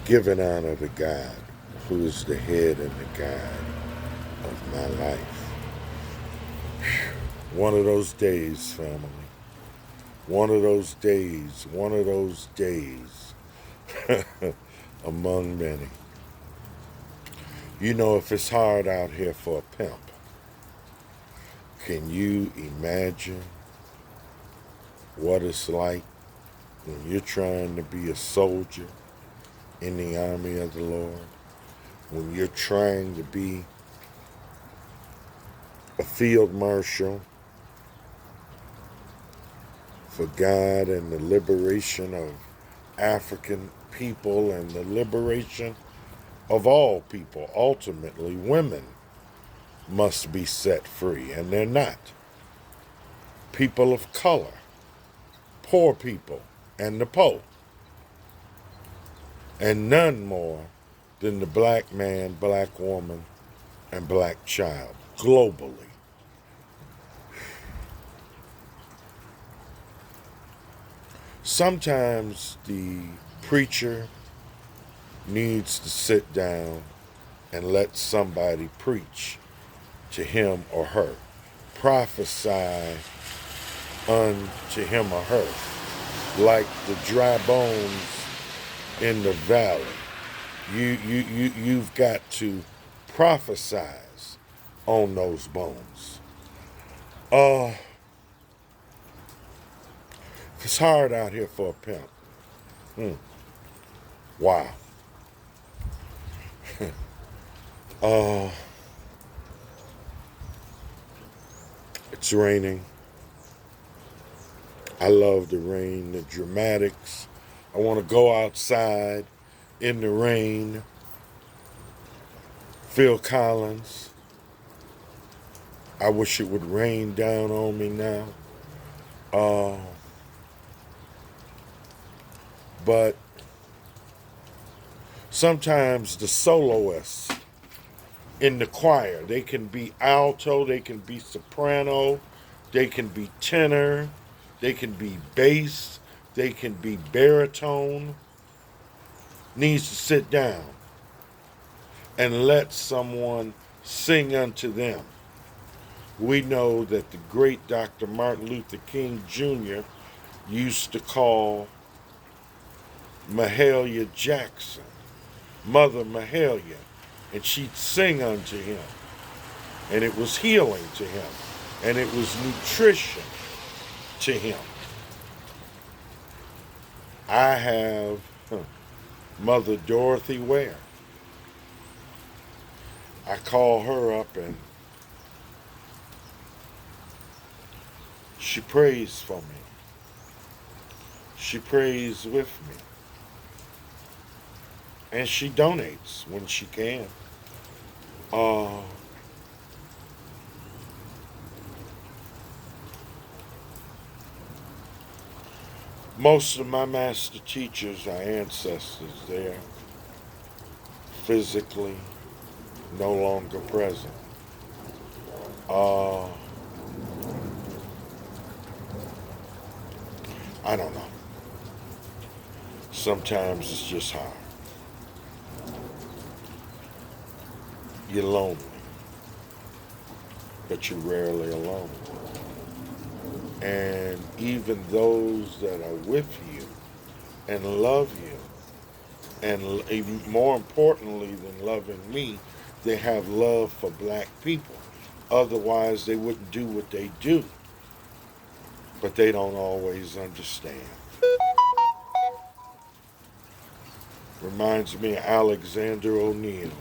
Giving honor to God, who is the head and the guide of my life. One of those days, family. One of those days. One of those days. Among many. You know, if it's hard out here for a pimp, can you imagine what it's like when you're trying to be a soldier in the army of the Lord? When you're trying to be a field marshal for God and the liberation of African people and the liberation of all people. Ultimately, women must be set free, and they're not. People of color, poor people, and the poor. And none more than the black man, black woman, and black child globally. Sometimes the preacher needs to sit down and let somebody preach to him or her, prophesy unto him or her, like the dry bones in the valley. You've got to prophesize on those bones. It's hard out here for a pimp. Wow. It's raining. I love the rain, the dramatics. I want to go outside in the rain. Phil Collins. I wish it would rain down on me now. But sometimes the soloists in the choir, they can be alto, they can be soprano, they can be tenor, they can be bass, they can be baritone, needs to sit down and let someone sing unto them. We know that the great Dr. Martin Luther King Jr. used to call Mahalia Jackson Mother Mahalia, and she'd sing unto him, and it was healing to him, and it was nutrition to him. I have Mother Dorothy Ware. I call her up and she prays for me. She prays with me. And she donates when she can. Most of my master teachers are ancestors. They're physically no longer present. I don't know. Sometimes it's just hard. You're lonely, but you're rarely alone. And even those that are with you and love you, and even more importantly than loving me, they have love for black people. Otherwise, they wouldn't do what they do. But they don't always understand. Reminds me of Alexander O'Neal.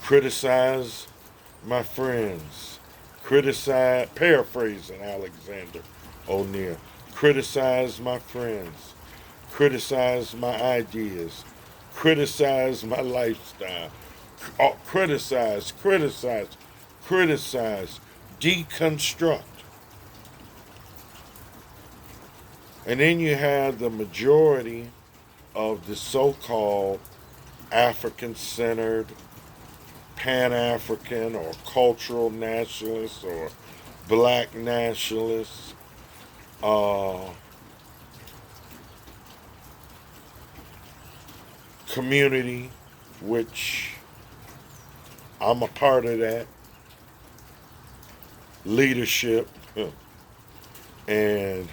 Criticize my friends. Paraphrasing Alexander O'Neal. Criticize my friends. Criticize my ideas. Criticize my lifestyle. Criticize. Deconstruct. And then you have the majority of the so-called African-centered, Pan-African or cultural nationalists or black nationalists. community, which I'm a part of that, leadership, and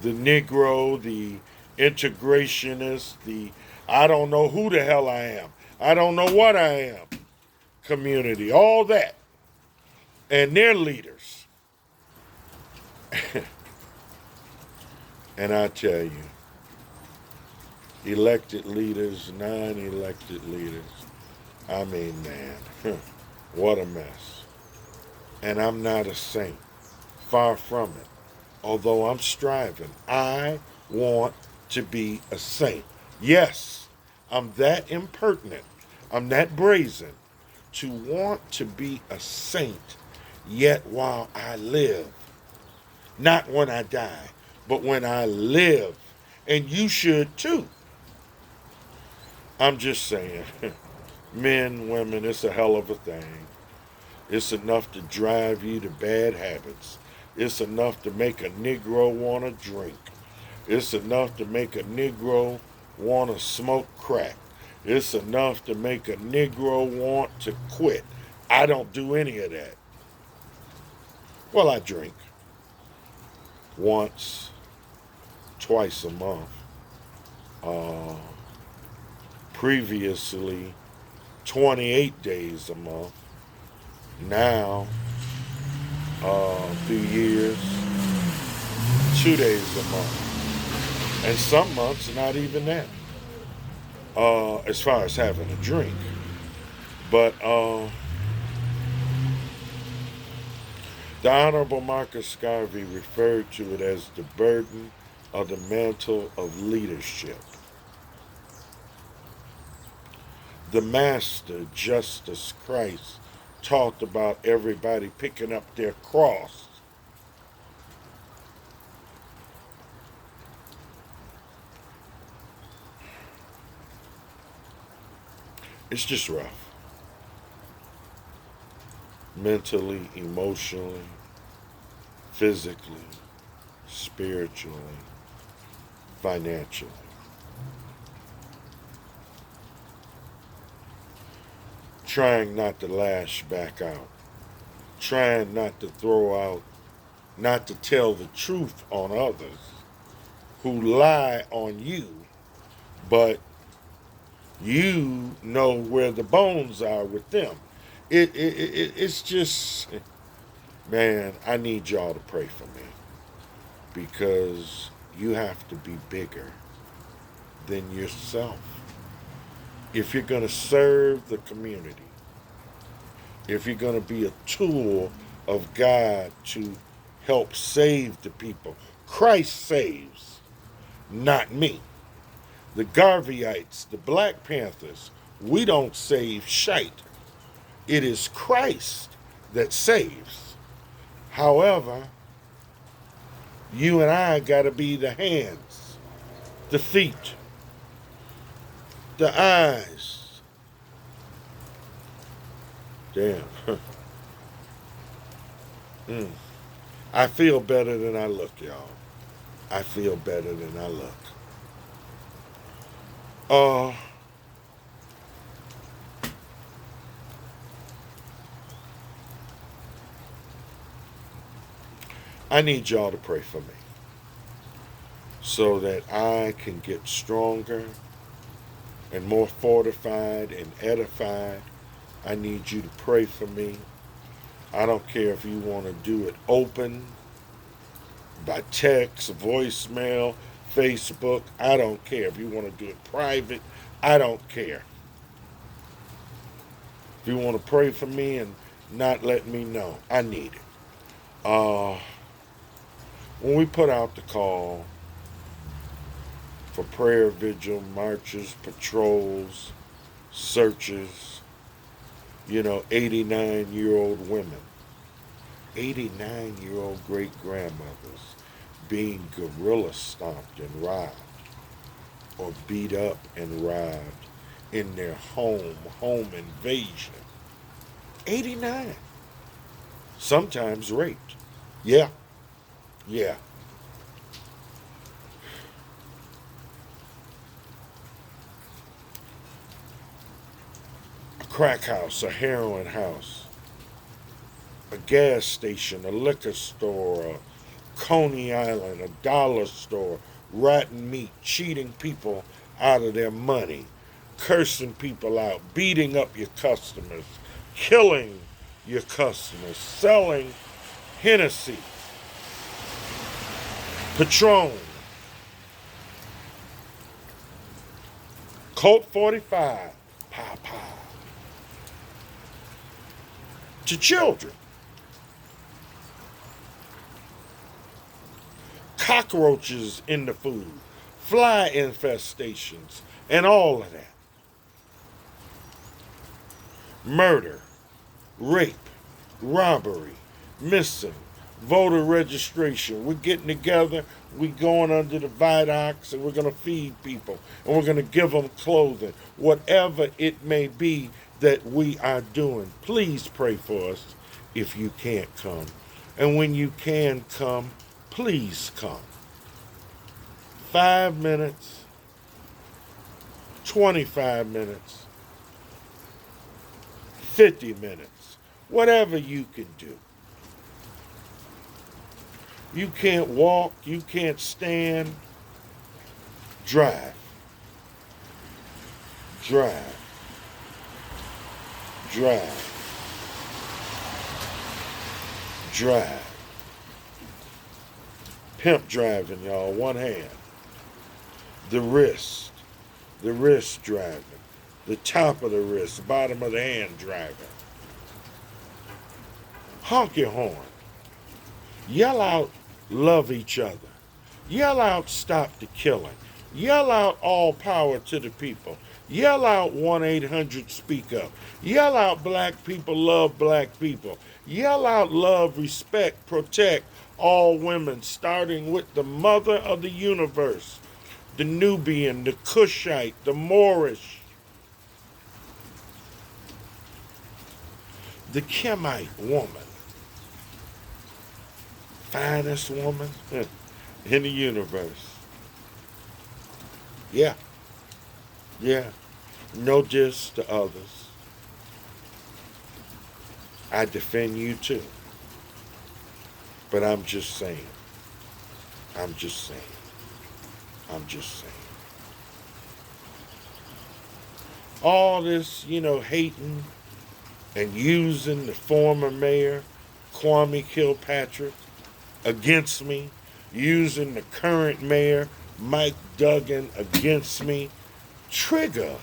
the Negro, the integrationist, the I don't know who the hell I am, I don't know what I am community, all that, and their leaders. And I tell you, elected leaders, non-elected leaders, I mean, man, what a mess. And I'm not a saint, far from it. Although I'm striving, I want to be a saint. Yes, I'm that impertinent, I'm that brazen to want to be a saint, yet while I live, not when I die, but when I live. And you should too. I'm just saying, men, women, it's a hell of a thing. It's enough to drive you to bad habits. It's enough to make a Negro want to drink. It's enough to make a Negro want to smoke crack. It's enough to make a Negro want to quit. I don't do any of that. Well, I drink once, twice a month. Previously, 28 days a month. Now, through years, 2 days a month. And some months, not even that. As far as having a drink. But the Honorable Marcus Garvey referred to it as the burden of the mantle of leadership. The Master, Justice Christ, talked about everybody picking up their cross. It's just rough. Mentally, emotionally, physically, spiritually, financially. Trying not to lash back out. Trying not to throw out, not to tell the truth on others who lie on you, but you know where the bones are with them. It's just, man, I need y'all to pray for me because you have to be bigger than yourself. If you're going to serve the community, if you're going to be a tool of God to help save the people, Christ saves, not me. The Garveyites, the Black Panthers, we don't save shite. It is Christ that saves. However, you and I got to be the hands, the feet, the eyes. Damn. I feel better than I look, y'all. I feel better than I look. I need y'all to pray for me so that I can get stronger and more fortified and edified. I need you to pray for me. I don't care if you want to do it open, by text, voicemail, Facebook. I don't care. If you want to do it private, I don't care. If you want to pray for me and not let me know, I need it. When we put out the call for prayer vigil, marches, patrols, searches, 89-year-old women, 89-year-old great-grandmothers being gorilla stomped and robbed or beat up and robbed in their home invasion. 89. Sometimes raped. Yeah. crack house, a heroin house, a gas station, a liquor store, a Coney Island, a dollar store, rotten meat, cheating people out of their money, cursing people out, beating up your customers, killing your customers, selling Hennessy, Patron, Colt 45, pa, to children. Cockroaches in the food, fly infestations, and all of that. Murder, rape, robbery, missing, voter registration. We're getting together, we're going under the viaducts, and we're going to feed people, and we're going to give them clothing, whatever it may be that we are doing. Please pray for us if you can't come. And when you can come, please come. 5 minutes, 25 minutes, 50 minutes, whatever you can do. You can't walk, you can't stand, drive. Drive. Drive. Drive. Pimp driving, y'all, one hand. The wrist driving. The top of the wrist, bottom of the hand driving. Honk your horn. Yell out, love each other. Yell out, stop the killing. Yell out, all power to the people. Yell out, 1-800-SPEAK-UP. Yell out, black people love black people. Yell out, love, respect, protect all women, starting with the mother of the universe, the Nubian, the Cushite, the Moorish, the Kemite woman, finest woman in the universe. Yeah. No diss to others. I defend you too. But I'm just saying. All this, hating and using the former mayor, Kwame Kilpatrick, against me, using the current mayor, Mike Duggan, against me. Trigger,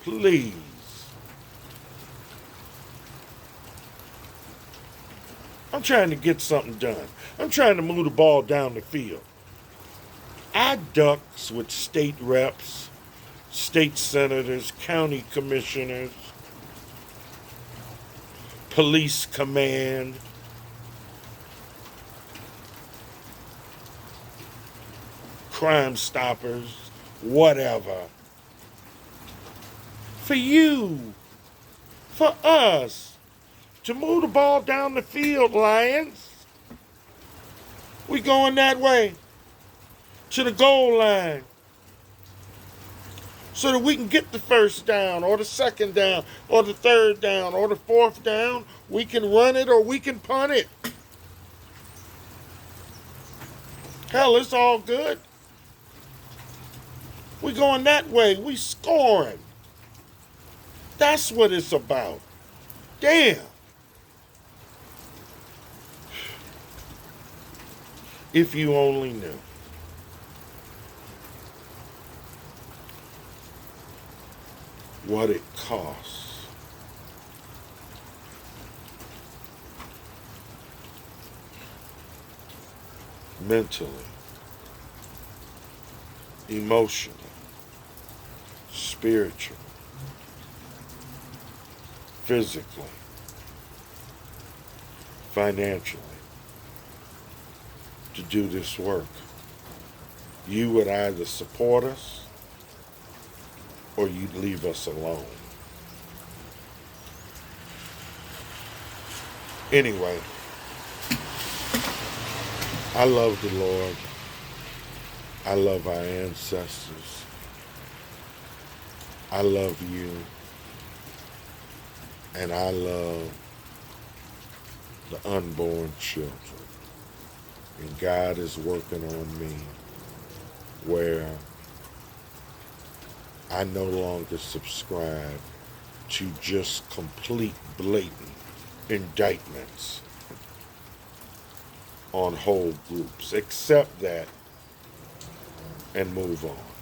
please. I'm trying to get something done. I'm trying to move the ball down the field. I ducks with state reps, state senators, county commissioners, police command, Crime Stoppers, whatever. For you, for us, to move the ball down the field, Lions. We going that way, to the goal line, so that we can get the first down, or the second down, or the third down, or the fourth down. We can run it or we can punt it. Hell, it's all good. We going that way. We scoring. That's what it's about. Damn. If you only knew. What it costs. Mentally, emotionally, spiritually, physically, financially, to do this work. You would either support us or you'd leave us alone. Anyway, I love the Lord. I love our ancestors. I love you, and I love the unborn children. And God is working on me where I no longer subscribe to just complete blatant indictments on whole groups. Accept that and move on.